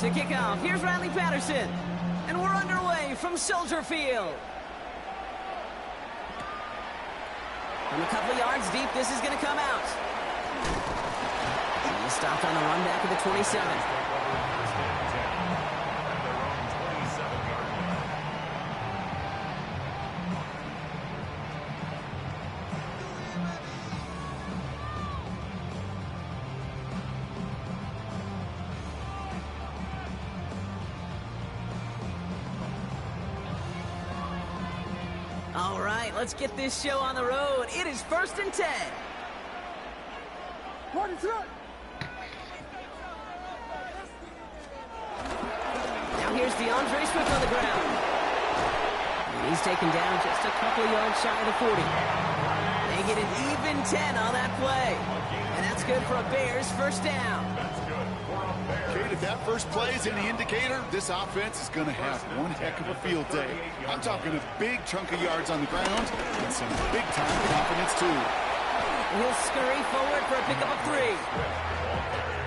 To kick off, here's Riley Patterson. And we're underway from Soldier Field. From a couple of yards deep, this is going to come out. He stopped on the run back of the 27. All right, let's get this show on the road. It is 1st and 10. Now here's DeAndre Swift on the ground. And he's taken down just a couple of yards shy of the 40. They get an even 10 on that play. And that's good for a Bears first down. Kate, if that first play is any indicator, this offense is going to have one heck of a field day. I'm talking a big chunk of yards on the ground and some big-time confidence, too. He'll scurry forward for a pickup of 3.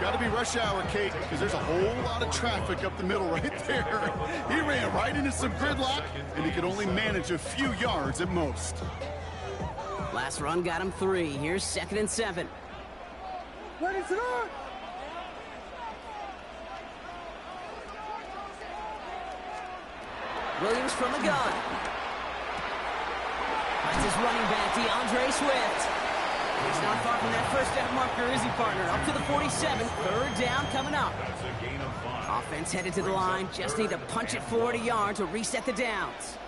Got to be rush hour, Kate, because there's a whole lot of traffic up the middle right there. He ran right into some gridlock, and he could only manage a few yards at most. Last run got him 3. Here's 2nd and 7. Williams from the gun. Finds his running back, DeAndre Swift. He's not far from that first down marker, is he, partner? Up to the 47. 3rd down coming up. Offense headed to the line. Just need to punch it 40 yards to reset the downs.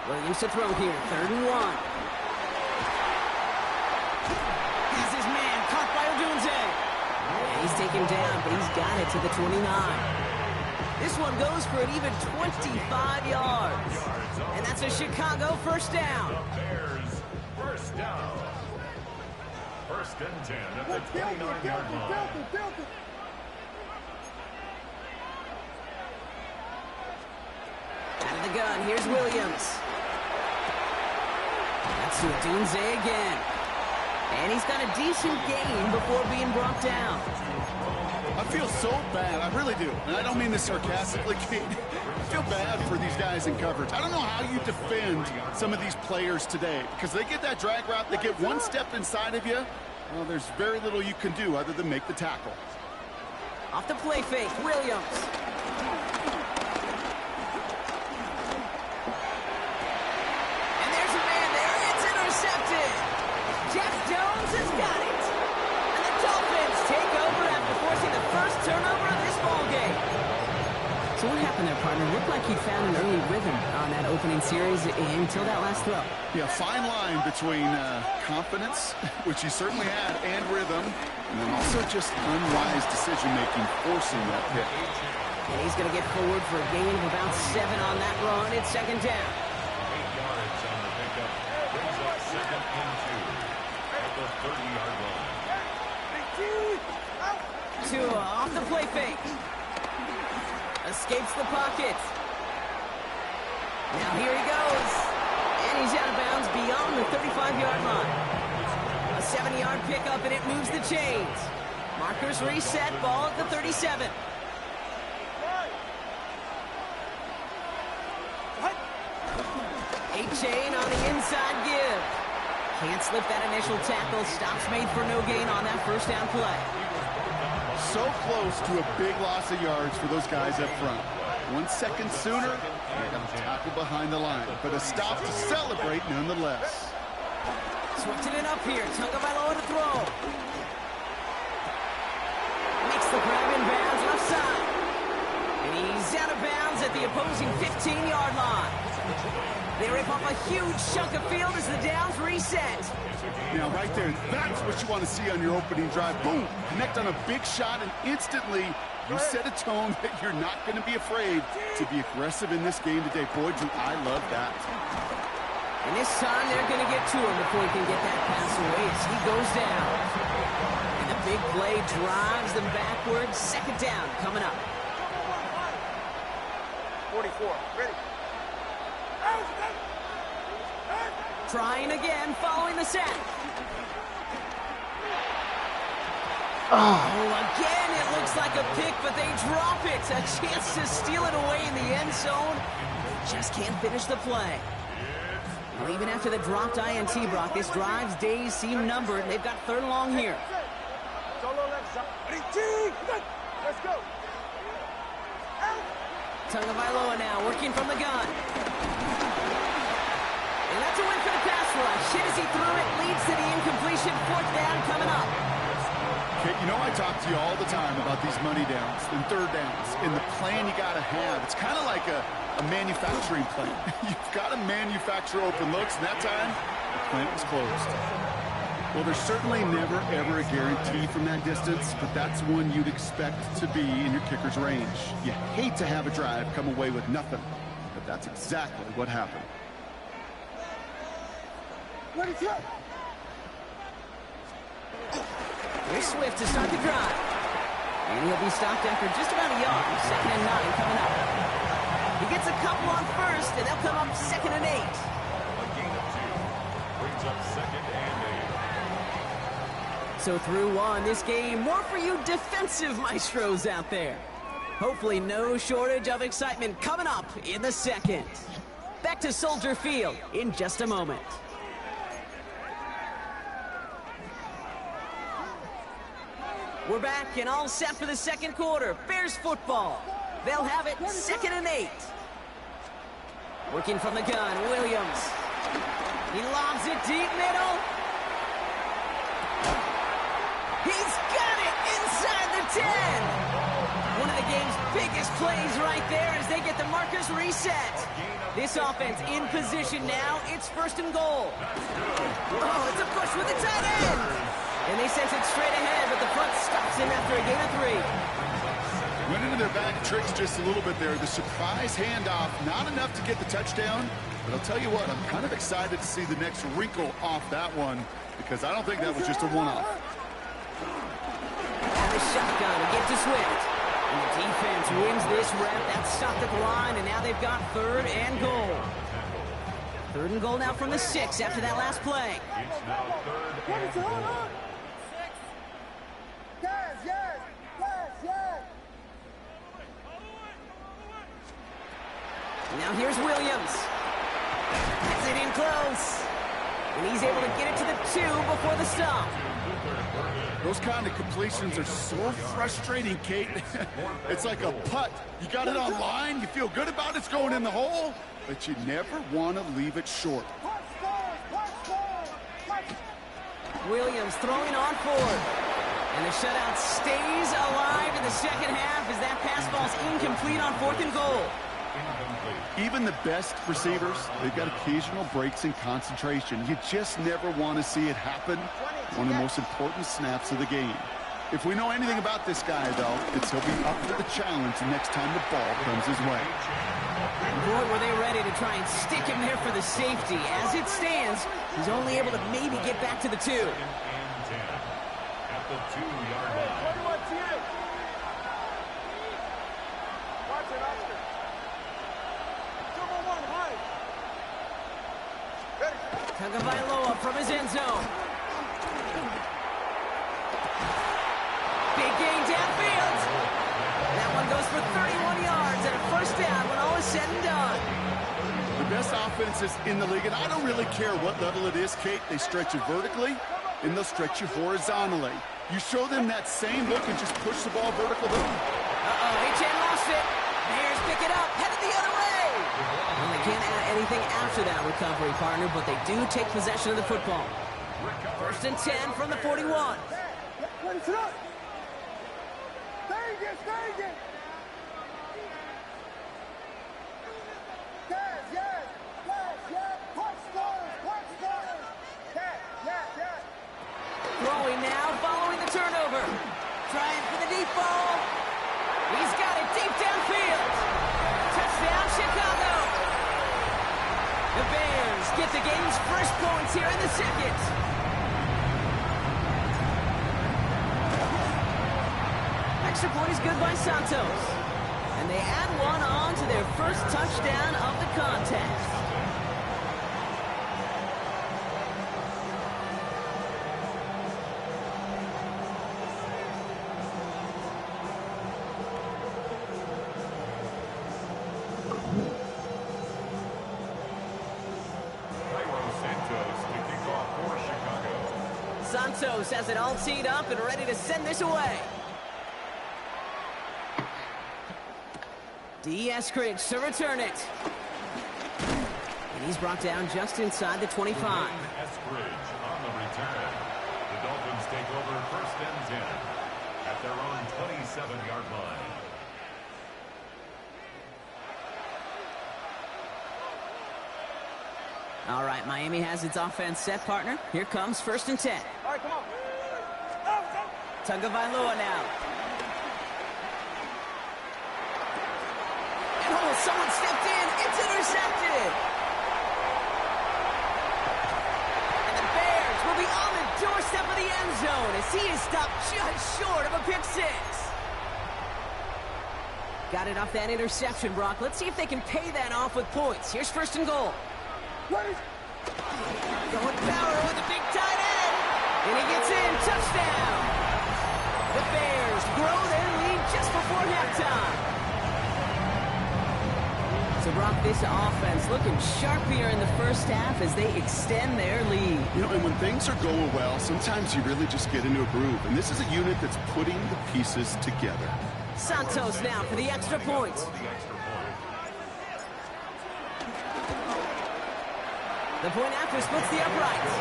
Williams to throw here. 3rd and 1. He's his man. Caught by Odunze. Yeah, he's taken down, but he's got it to the 29. This one goes for an even 25 yards. And that's a Chicago first down. Bears first down. 1st and 10 at the 29-yard line. Out of the gun, here's Williams. That's to Odunze again. And he's got a decent gain before being brought down. I feel so bad. I really do. And I don't mean this sarcastically, Kate. I feel bad for these guys in coverage. I don't know how you defend some of these players today because they get that drag route, they get one step inside of you. Well, there's very little you can do other than make the tackle. Off the play fake, Williams. And there's a man there. It's intercepted. Jeff Jones has got it. And the Dolphins take over after forcing the first turnover of this ballgame. So what happened there, partner? Looked like he found an early rhythm on that opening series until that last throw. Yeah, fine line between confidence, which he certainly had, and rhythm, and then also just unwise decision-making forcing that pick. And he's going to get forward for a gain of about 7 on that run. It's 2nd down. 8 yards on the pickup. Brings up 2nd and 2 at the 30-yard line. Tua off the play fake. Escapes the pocket. Now here he goes. And he's out of bounds beyond the 35-yard line. A 70-yard pickup, and it moves the chains. Markers reset, ball at the 37. A-chain on the inside give. Can't slip that initial tackle. Stops made for no gain on that first down play. So close to a big loss of yards for those guys up front. 1 second sooner, they got a tackle behind the line, but a stop to celebrate nonetheless. Switching it up here. Tagovailoa to throw. Makes the grab in bounds left side. And he's out of bounds at the opposing 15-yard line. They rip off a huge chunk of field as the downs reset. Now, right there, that's what you want to see on your opening drive. Boom! Connect on a big shot, and instantly you set a tone that you're not going to be afraid to be aggressive in this game today. Boy, do I love that. And this time, they're going to get to him before he can get that pass away as he goes down. And the big play drives them backwards. 2nd down coming up. 44, ready. Trying again, following the sack. Oh, again, it looks like a pick, but they drop it. A chance to steal it away in the end zone. Just can't finish the play. Well, even after the dropped INT, Brock, this drive's days seem numbered. They've got third and long here. Let's go. Tagovailoa now working from the gun. And that's a win for the pass rush. Hit as he threw it, leads to the incompletion. Fourth down coming up. Okay, you know I talk to you all the time about these money downs and third downs and the plan you got to have. It's kind of like a manufacturing plant. You've got to manufacture open looks, and that time, the plant was closed. Well, there's certainly never, ever a guarantee from that distance, but that's one you'd expect to be in your kicker's range. You hate to have a drive come away with nothing, but that's exactly what happened. Here's Swift to start the drive. And he'll be stopped after just about a yard. 2nd and 9 coming up. He gets a couple on first, and they'll come up 2nd and 8. A gain of 2. Brings up 2nd and 8. So through one, this game, more for you defensive maestros out there. Hopefully no shortage of excitement coming up in the second. Back to Soldier Field in just a moment. We're back and all set for the second quarter. Bears football. They'll have it 2nd and 8. Working from the gun, Williams. He lobs it deep middle. He's got it inside the 10. One of the game's biggest plays right there as they get the markers reset. This offense in position now. It's 1st and goal. Oh, it's a push with the tight end. And they sent it straight ahead, but the front stops him after a gain of 3. Went into their bag of tricks just a little bit there. The surprise handoff, not enough to get the touchdown. But I'll tell you what, I'm kind of excited to see the next wrinkle off that one because I don't think that was just a one-off. And the shotgun to get to Swift. And the defense wins this rep. That's stopped at the line, and now they've got 3rd and goal. 3rd and goal now from the 6 after that last play. It's now 3rd and goal. Now here's Williams. Gets it in close. And he's able to get it to the 2 before the stop. Those kind of completions are so frustrating, Kate. It's like a putt. You got it on line, you feel good about it's going in the hole, but you never want to leave it short. Williams throwing on 4th. And the shutout stays alive in the second half as that pass ball's incomplete on 4th and goal. Even the best receivers, they've got occasional breaks in concentration. You just never want to see it happen. One of the most important snaps of the game. If we know anything about this guy, though, it's he'll be up for the challenge next time the ball comes his way. Boy, were they ready to try and stick him there for the safety. As it stands, he's only able to maybe get back to the 2. 2nd and 10. At the 2-yard line. Tagovailoa from his end zone. Big gain downfield. That one goes for 31 yards and a 1st down when all is said and done. The best offenses in the league, and I don't really care what level it is, Kate. They stretch you vertically, and they'll stretch you horizontally. You show them that same look and just push the ball vertical. Uh-oh, HN lost it. Bears pick it up, headed the other way. And they can't add anything after that recovery, partner, but they do take possession of the football. 1st and 10 from the 41. Throwing now, following the turnover. Trying for the deep ball. He's got it deep downfield. Touchdown, Chicago. The Bears get the game's first points here in the second. Extra point is good by Santos. And they add one on to their first touchdown of the contest. Santos has it all teed up and ready to send this away. D. Eskridge to return it. And he's brought down just inside the 25. Eskridge on the return. The Dolphins take over first and 10 at their own 27-yard line. All right, Miami has its offense set, partner. Here comes first and 10. All right, come on. Tagovailoa now. And someone stepped in. It's intercepted. And the Bears will be on the doorstep of the end zone as he is stopped just short of a pick six. Got it off that interception, Brock. Let's see if they can pay that off with points. Here's first and goal. Going power with a big tight end. And he gets in. Touchdown. The Bears grow their lead just before halftime. So, Brock, this offense looking sharp here in the first half as they extend their lead. You know, and when things are going well, sometimes you really just get into a groove. And this is a unit that's putting the pieces together. Santos now for the extra point. The point after splits the uprights.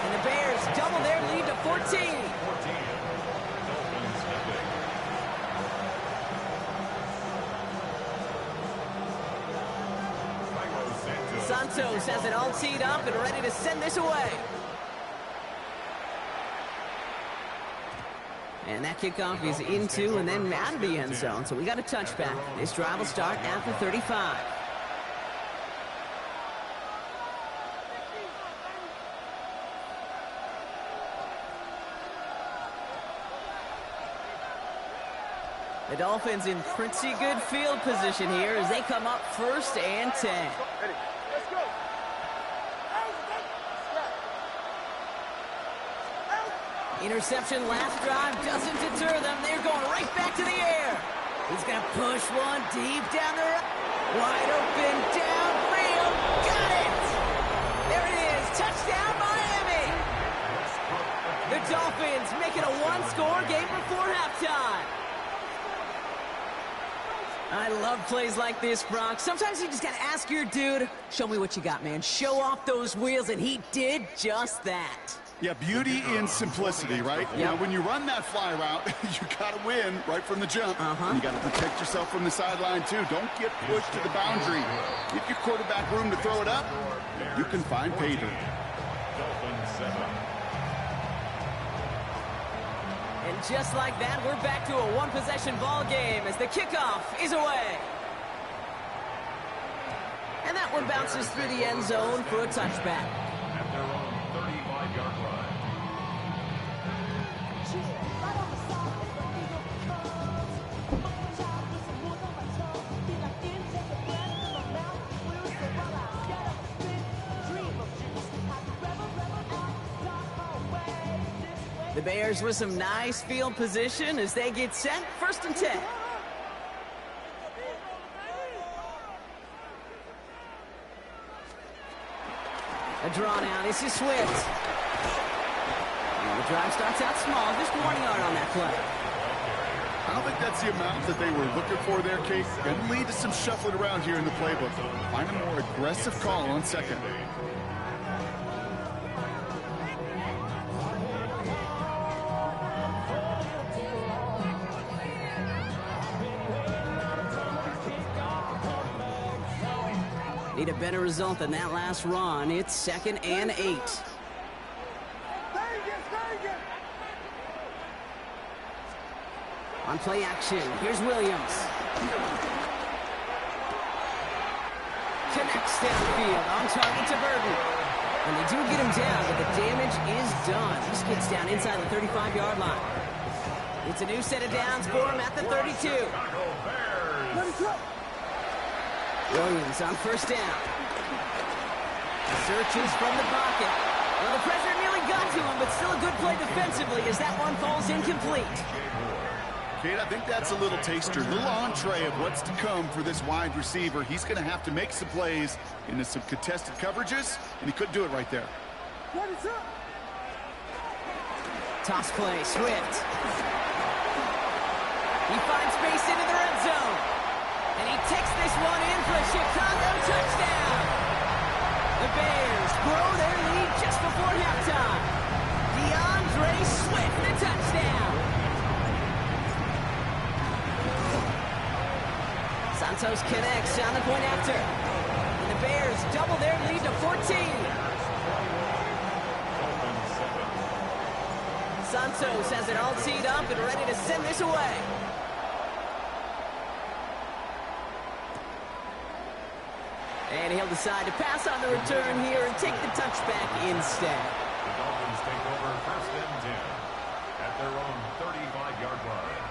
And the Bears double their lead to 14. Santos has it all teed up and ready to send this away. And that kickoff is into and then out of the end zone. So we got a touchback. This drive will start at the 35. The Dolphins in pretty good field position here as they come up first and 10. Ready. Let's go. Interception last drive doesn't deter them. They're going right back to the air. He's going to push one deep down the right. Wide open, downfield. Got it! There it is. Touchdown, Miami. The Dolphins make it a one-score game before halftime. I love plays like this, Brock. Sometimes you just got to ask your dude, show me what you got, man. Show off those wheels, and he did just that. Yeah, beauty in simplicity, right? Yep. You know, when you run that fly route, you got to win right from the jump. And you got to protect yourself from the sideline, too. Don't get pushed to the boundary. Give your quarterback room to throw it up. You can find pay dirt. Dolphins 7. And just like that, we're back to a one-possession ball game as the kickoff is away. And that one bounces through the end zone for a touchback. At their own 35-yard line. The Bears with some nice field position as they get set. First and 10. A draw now. This is Swift. And the drive starts out small. Just 1 yard on that play. I don't think that's the amount that they were looking for there, Kate. Going to lead to some shuffling around here in the playbook. Find a more aggressive call on second. Need a better result than that last run. It's 2nd and 8. On play action, here's Williams. Connects downfield, on target to Burton. And they do get him down, but the damage is done. He gets down inside the 35-yard line. It's a new set of downs for him at the 32. Williams on first down. Searches from the pocket. Well, the pressure nearly got to him, but still a good play defensively as that one falls incomplete. Kate, I think that's a little taster, a little entree of what's to come for this wide receiver. He's going to have to make some plays into some contested coverages, and he couldn't do it right there. Toss play, Swift. He finds space into the red zone. And he takes this one in for a Chicago touchdown. The Bears grow their lead just before halftime. DeAndre Swift, the touchdown. Santos connects on the point after. And the Bears double their lead to 14. Santos has it all teed up and ready to send this away. And he'll decide to pass on the return here and take the touchback instead. The Dolphins take over first and 10 at their own 35-yard line.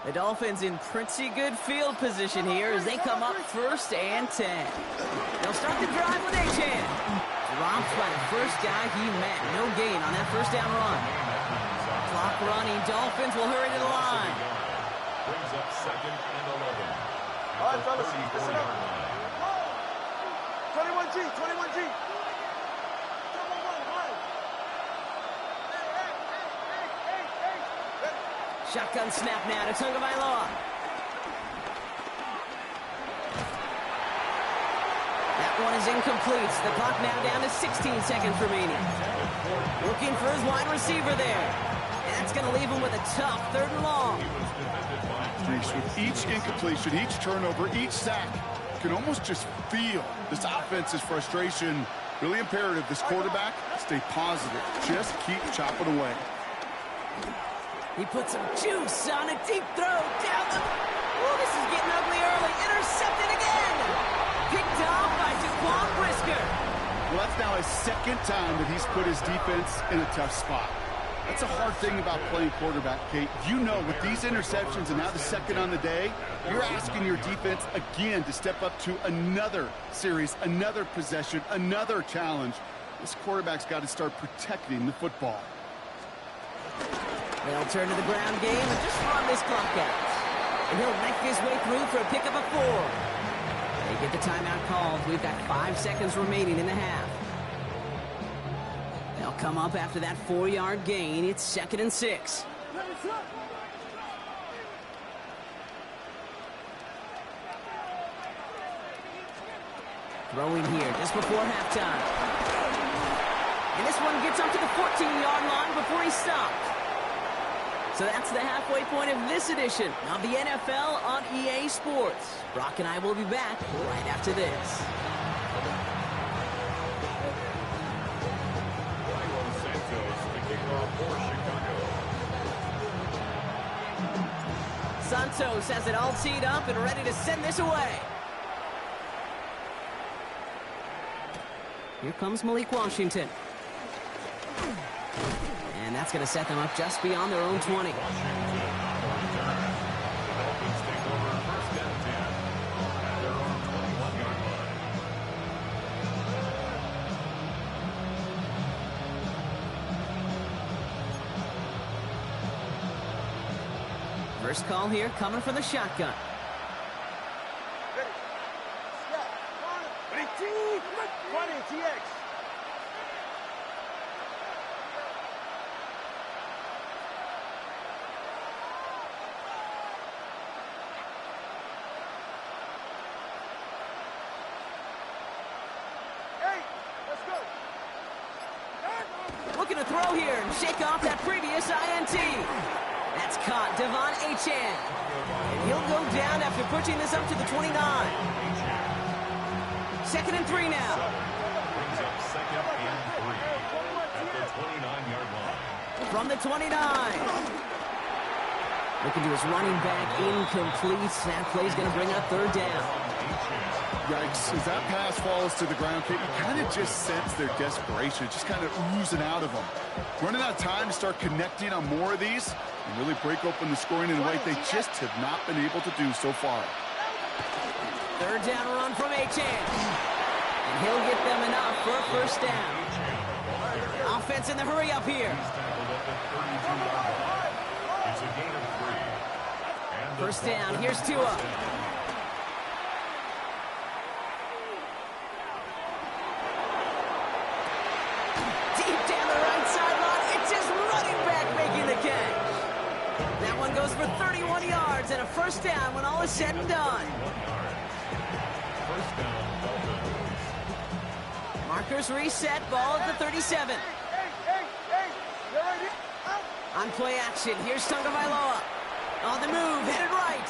The Dolphins in pretty good field position here as they come up first and 10. They'll start the drive with Achane. Dropped by the first guy he met. No gain on that first down run. Clock running. Dolphins will hurry to the line. Brings up second and 11. All right, fellas, listen up. 21G, 21G. Shotgun snap now to Tagovailoa. That one is incomplete. The clock now down to 16 seconds remaining. Looking for his wide receiver there. And that's going to leave him with a tough 3rd and long. With each incompletion, each turnover, each sack, you can almost just feel this offense's frustration. Really imperative, this quarterback, stay positive. Just keep chopping away. He puts some juice on a deep throw down the... Oh, this is getting ugly early. Intercepted again. Picked off by Jaquan Brisker. Well, that's now his 2nd time that he's put his defense in a tough spot. That's a hard thing about playing quarterback, Kate. You know, with these interceptions and now the 2nd on the day, you're asking your defense again to step up to another series, another possession, another challenge. This quarterback's got to start protecting the football. They'll turn to the ground game and just run this clock out. And he'll make his way through for a pickup of 4. They get the timeout called. We've got 5 seconds remaining in the half. They'll come up after that 4-yard gain. It's 2nd and 6. Throwing here just before halftime. And this one gets up to the 14-yard line before he's stopped. So that's the halfway point of this edition of the NFL on EA Sports. Brock and I will be back right after this. Santos has it all teed up and ready to send this away. Here comes Malik Washington. And that's going to set them up just beyond their own 20. First call here coming from the shotgun. Ready, 20, TX. Looking to throw here and shake off that previous INT. That's caught, Devon Achane. And he'll go down after pushing this up to the 29. 2nd and 3 now. Brings up 2nd and 3 at the 29-yard line. From the 29. Looking to his running back, incomplete. That play's going to bring up 3rd down. Yikes, as that pass falls to the ground, Kate, you kind of just sense their desperation, just kind of oozing out of them. Running out of time to start connecting on more of these and really break open the scoring in a way they just have not been able to do so far. Third down run from Achane. And he'll get them enough for a first down. Offense in the hurry up here. It's a gain of 3. First down, here's Tua. Deep down the right sideline, it's his running back making the catch. That one goes for 31 yards and a first down when all is said and done. First down, Dolphins. Markers reset, ball at the 37. On play action, here's Tagovailoa. On the move, headed right.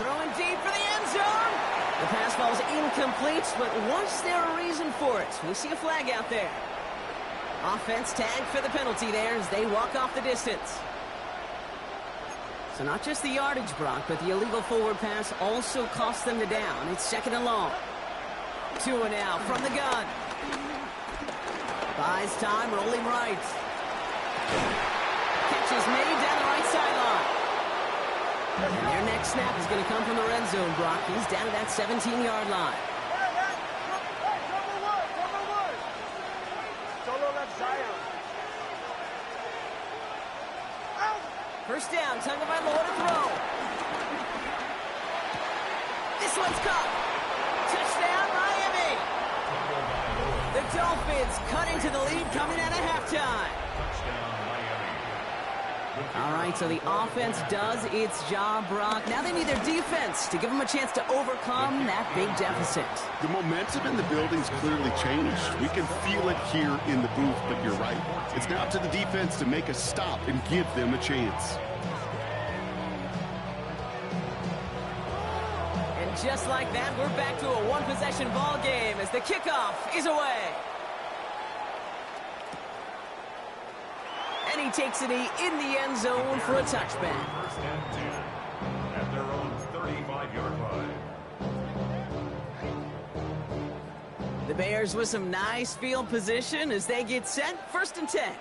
Throwing deep for the end zone. The pass ball's incomplete, but was there a reason for it? We see a flag out there. Offense tagged for the penalty there as they walk off the distance. So not just the yardage, Brock, but the illegal forward pass also cost them the down. It's second and long. Tua now from the gun. Buys time, rolling right. Catch is made down the right sideline. And their next snap is going to come from the red zone, Brock. He's down to that 17-yard line. First down, Tagovailoa to throw. This one's caught. Touchdown, Miami. The Dolphins cut into the lead coming out of halftime. All right, so the offense does its job, Brock. Now they need their defense to give them a chance to overcome that big deficit. The momentum in the building's clearly changed. We can feel it here in the booth, but you're right. It's now up to the defense to make a stop and give them a chance. And just like that, we're back to a one-possession ball game as the kickoff is away. And he takes it in the end zone for a touchback. First and 10 at their own 35-yard line. The Bears with some nice field position as they get set. First and 10.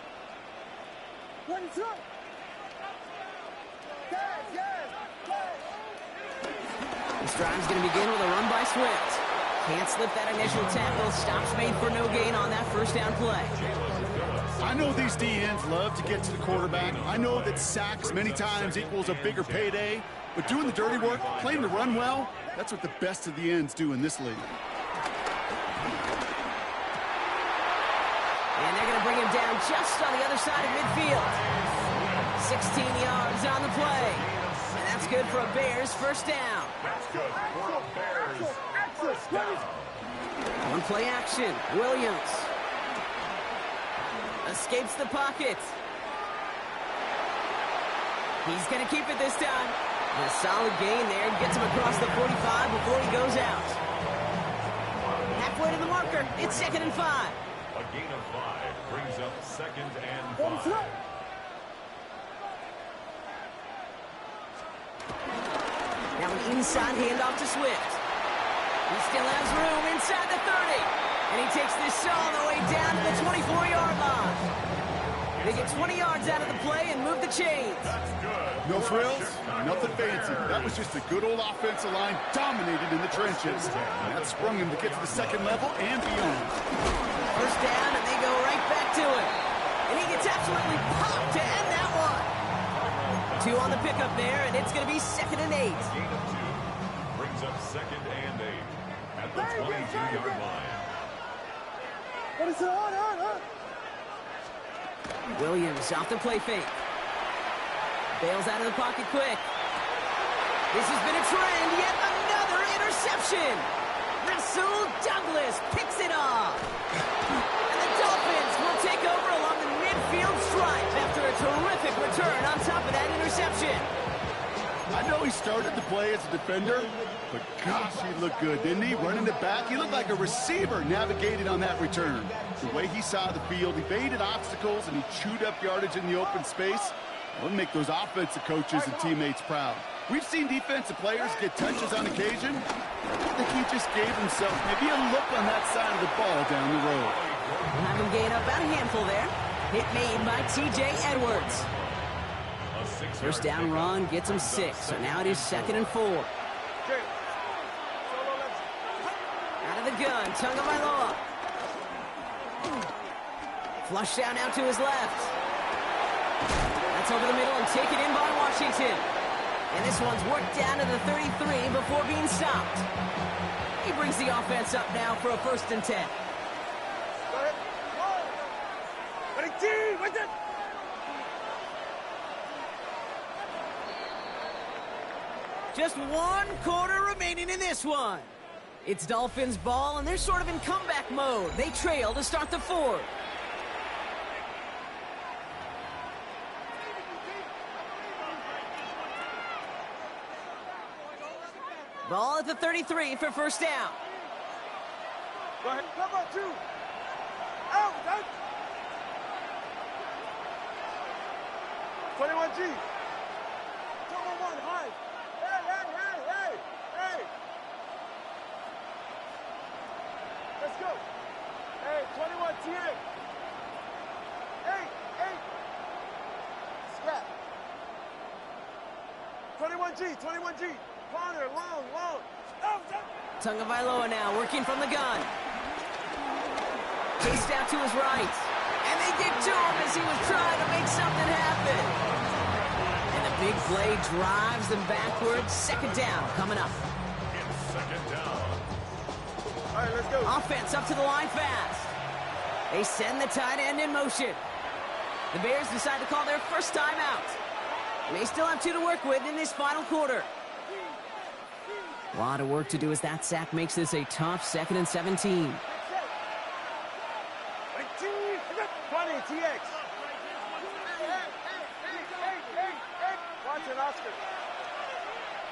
This drive's going to begin with a run by Swift. Can't slip that initial tackle. Stops made for no gain on that first down play. I know these DNs love to get to the quarterback. I know that sacks many times equals a bigger payday. But doing the dirty work, playing the run well, that's what the best of the ends do in this league. And they're going to bring him down just on the other side of midfield. 16 yards on the play. And that's good for a Bears first down. That's good for a Bears first down. On play action, Williams. Escapes the pocket. He's going to keep it this time. And a solid gain there. Gets him across the 45 before he goes out. Halfway to the marker. It's 2nd and 5. A gain of 5 brings up 2nd and 5. Now an inside handoff to Swift. He still has room inside the 30. And he takes this all the way down to the 24-yard line. They get 20 yards out of the play and move the chains. That's good. No frills, nothing fancy. That was just a good old offensive line dominated in the trenches. And that sprung him to get to the second level and beyond. First down, and they go right back to it. And he gets absolutely popped to end that one. 2 on the pickup there, and it's going to be 2nd and 8. Gain of 2 brings up 2nd and 8 at the 22-yard line. Williams off the play fake. Bails out of the pocket quick. This has been a trend. Yet another interception. Rasul Douglas picks it off. And the Dolphins will take over along the midfield stripe after a terrific return on top of that interception. I know he started the play as a defender, but gosh, he looked good, didn't he? Running it back, he looked like a receiver navigating on that return. The way he saw the field, evaded obstacles, and he chewed up yardage in the open space. That would make those offensive coaches and teammates proud. We've seen defensive players get touches on occasion. I think he just gave himself maybe a look on that side of the ball down the road. We'll have him gain up about a handful there. Hit made by T.J. Edwards. First down run gets him 6, so now it is 2nd and 4. Jake. Solo left. Out of the gun, Tagovailoa. Flush down out to his left. That's over the middle and taken in by Washington. And this one's worked down to the 33 before being stopped. He brings the offense up now for a 1st and 10. Go ahead. Whoa. Ready, team. Wait there. Just 1 quarter remaining in this one. It's Dolphins ball, and they're sort of in comeback mode. They trail to start the 4th. Ball at the 33 for 1st down. Go ahead. Come on, 2. Out. Out. 21G. Come on, 1. High. Hey. Let's go. Hey, 21 TX. Hey. Scrap. 21G. Corner, long. Out. Tagovailoa now working from the gun. Chased out to his right. And they get to him as he was trying to make something happen. And the big play drives them backwards. 2nd down coming up. It's 2nd down. All right, let's go. Offense up to the line fast. They send the tight end in motion. The Bears decide to call their 1st timeout. They still have 2 to work with in this final quarter. A lot of work to do as that sack makes this a tough 2nd and 17. 20 TX. Hey. Watch it, Oscar.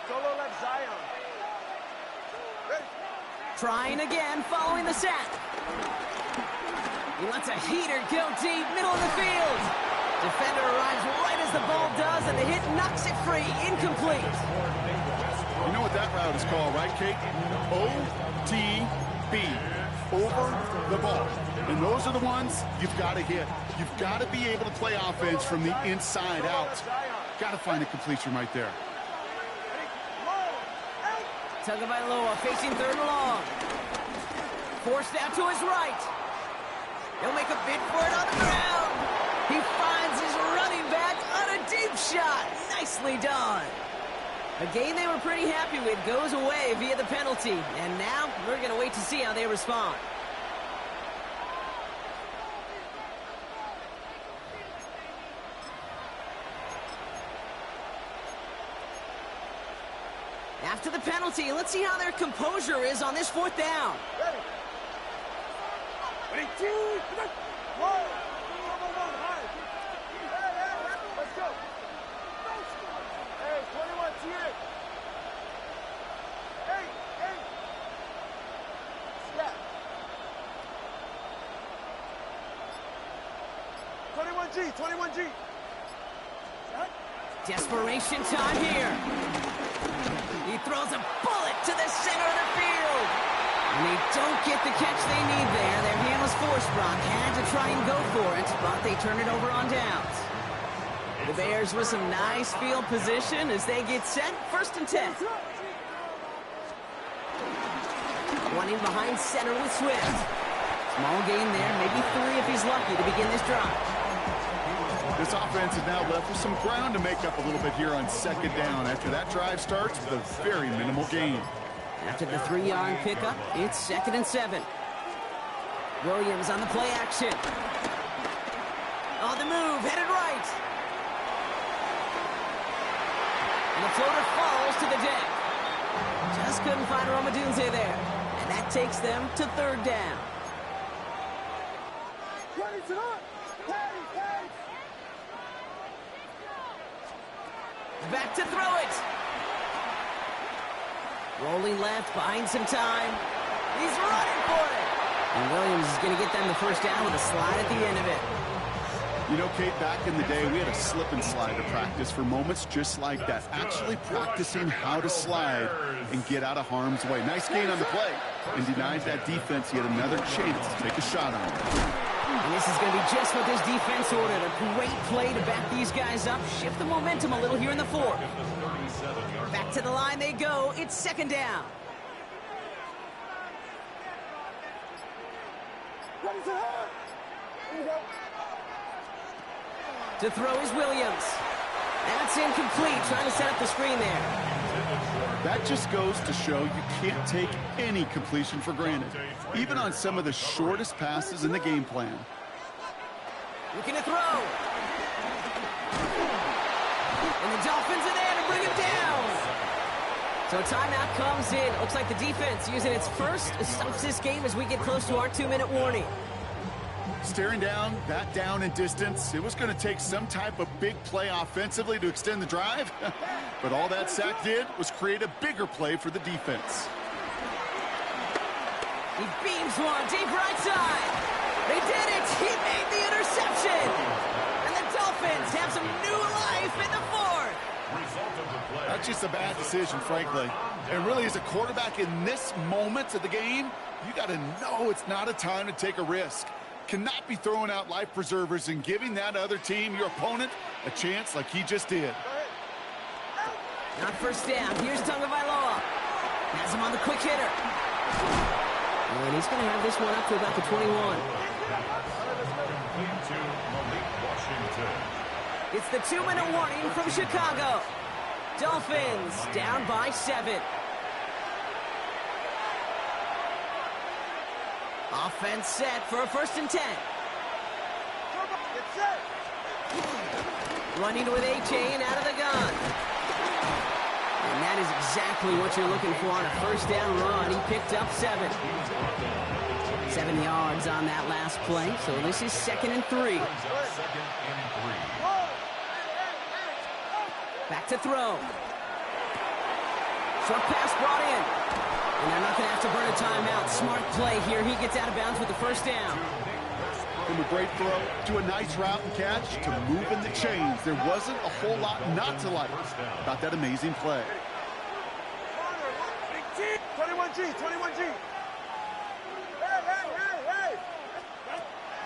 Solo left Zion. Ready. Trying again following the sack. He lets a heater go deep, middle of the field. Defender arrives right as the ball does, and the hit knocks it free. Incomplete. You know what that route is called, right, Kate? OTB. Over the ball. And those are the ones you've got to hit. You've got to be able to play offense from the inside out. Got to find a completion right there. Tagovailoa facing 3rd and long. Forced out to his right. He'll make a bid for it on the ground. He finds his running back on a deep shot. Nicely done. A game they were pretty happy with goes away via the penalty. And now we're going to wait to see how they respond. After the penalty, let's see how their composure is on this 4th down. Ready, 2. Whoa. Come on, high. Hey. Let's go. Hey, 21 TX. Hey. Snap. 21G. Desperation time here. He throws a bullet to the center of the field. And they don't get the catch they need there. Their hand was forced. Brock had to try and go for it, but they turn it over on downs. The Bears with some nice field position as they get set. 1st and 10. Running behind center with Swift. Small gain there, maybe 3 if he's lucky to begin this drive. This offense is now left with some ground to make up a little bit here on 2nd down after that drive starts with a very minimal gain. After the 3-yard pickup, it's 2nd and 7. Williams on the play action. On the move, headed right. And the floater falls to the deck. Just couldn't find Romadunze there. And that takes them to 3rd down. Back to throw it. Rolling left, buying some time. He's running for it. And Williams is going to get them the 1st down with a slide at the end of it. You know, Kate, back in the day, we had a slip and slide to practice for moments just like that. Actually practicing how to slide and get out of harm's way. Nice gain on the play. And denies that defense yet another chance to take a shot on it. And this is going to be just what this defense ordered. A great play to back these guys up, shift the momentum a little here in the fourth. Back to the line they go. It's second down. To throw is Williams. That's incomplete, trying to set up the screen there. That just goes to show you can't take any completion for granted, even on some of the shortest passes in the game plan. Looking to throw. And the Dolphins are there to bring him down. So a timeout comes in. Looks like the defense using its first stops this game as we get close to our 2-minute warning. Staring down, that down in distance, it was going to take some type of big play offensively to extend the drive. But all that sack did was create a bigger play for the defense. He beams one, deep right side. They did it. He made the interception. And the Dolphins have some new life in the fourth. That's just a bad decision, frankly. And really, as a quarterback in this moment of the game, you got to know it's not a time to take a risk. Cannot be throwing out life preservers and giving that other team, your opponent, a chance like he just did. Not first down. Here's Tagovailoa. Has him on the quick hitter. And he's going to have this one up to about the 21. It's the 2-minute warning from Chicago. Dolphins down by 7. Offense set for a 1st and 10. Running with A-Chain out of the gun. And that is exactly what you're looking for on a 1st down run. He picked up 7. 7 yards on that last play. So this is 2nd and 3. Back to throw. Short pass brought in. And they're not going to have to burn a timeout. Smart play here. He gets out of bounds with the 1st down. From a great throw to a nice route and catch to moving the chains. There wasn't a whole lot not to like about that amazing play. 21G, 21G. Hey.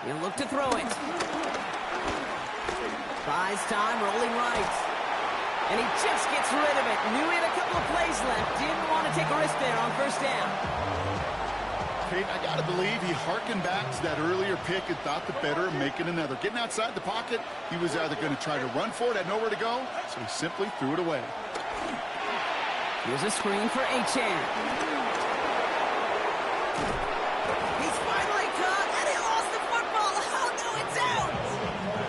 He'll look to throw it. Buys time, rolling right. And he just gets rid of it. Knew he had a couple of plays left. Didn't want to take a risk there on 1st down. Kate, I got to believe he harkened back to that earlier pick and thought the better of making another. Getting outside the pocket, he was either going to try to run for it, had nowhere to go, so he simply threw it away. Here's a screen for A-Chan. He's finally caught, and he lost the football. Oh, no, it's out.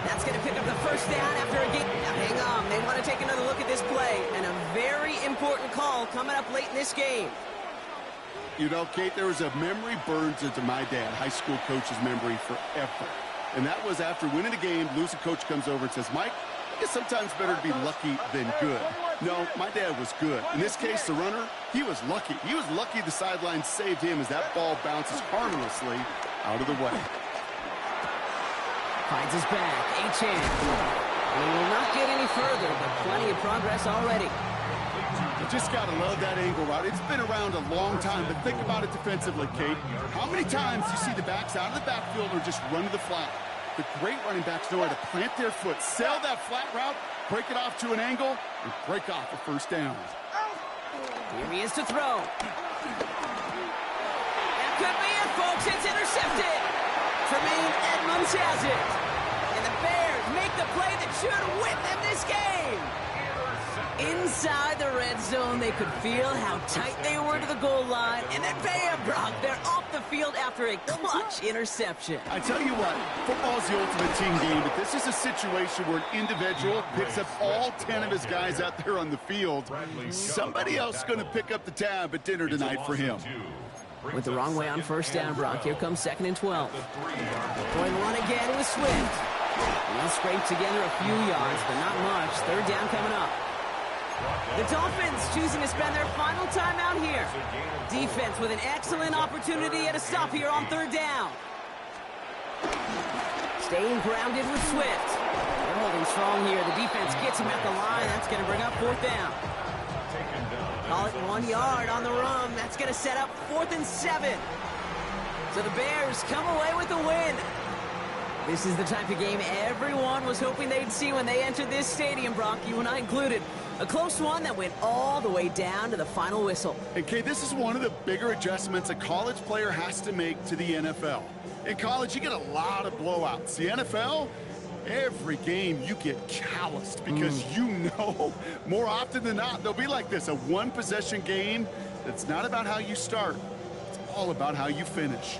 That's going to pick up the 1st down after a game. Now, hang on. They want to take another look at this play, and a very important call coming up late in this game. You know, Kate, there was a memory burns into my dad, high school coach's memory forever. And that was after winning a game, losing coach comes over and says, Mike, I guess sometimes better to be lucky than good. No, my dad was good. In this case, the runner, he was lucky. He was lucky the sideline saved him as that ball bounces harmlessly out of the way. Finds his back, A-Chan. And he will not get any further, but plenty of progress already. You just got to love that angle route. It's been around a long time, but think about it defensively, Kate. How many times do you see the backs out of the backfield or just run to the flat? The great running backs know how to plant their foot, sail that flat route, break it off to an angle, and break off a 1st down. Here he is to throw. That could be it, folks. It's intercepted. Tremaine Edmonds has it. And the Bears make the play that should win them this game. Inside the red zone, they could feel how tight they were to the goal line. And then bam, Brock, they're off the field after a clutch interception. I tell you what, football's the ultimate team game, but this is a situation where an individual picks up all 10 of his guys out there on the field. Somebody else is going to pick up the tab at dinner tonight for him. Went the wrong way on 1st down, Brock. Here comes 2nd and 12. Going to run again with Swift. He'll scrape together a few yards, but not much. 3rd down coming up. The Dolphins choosing to spend their final timeout here. Defense with an excellent opportunity at a stop here on 3rd down. Staying grounded with Swift. They're holding strong here. The defense gets him at the line. That's going to bring up 4th down. Call it 1 yard on the run. That's going to set up 4th and 7. So the Bears come away with the win. This is the type of game everyone was hoping they'd see when they entered this stadium, Brock, you and I included. A close one that went all the way down to the final whistle. And Kay, this is one of the bigger adjustments a college player has to make to the NFL. In college, you get a lot of blowouts. The NFL, every game you get calloused because you know more often than not they'll be like this, a one-possession game that's not about how you start. It's all about how you finish.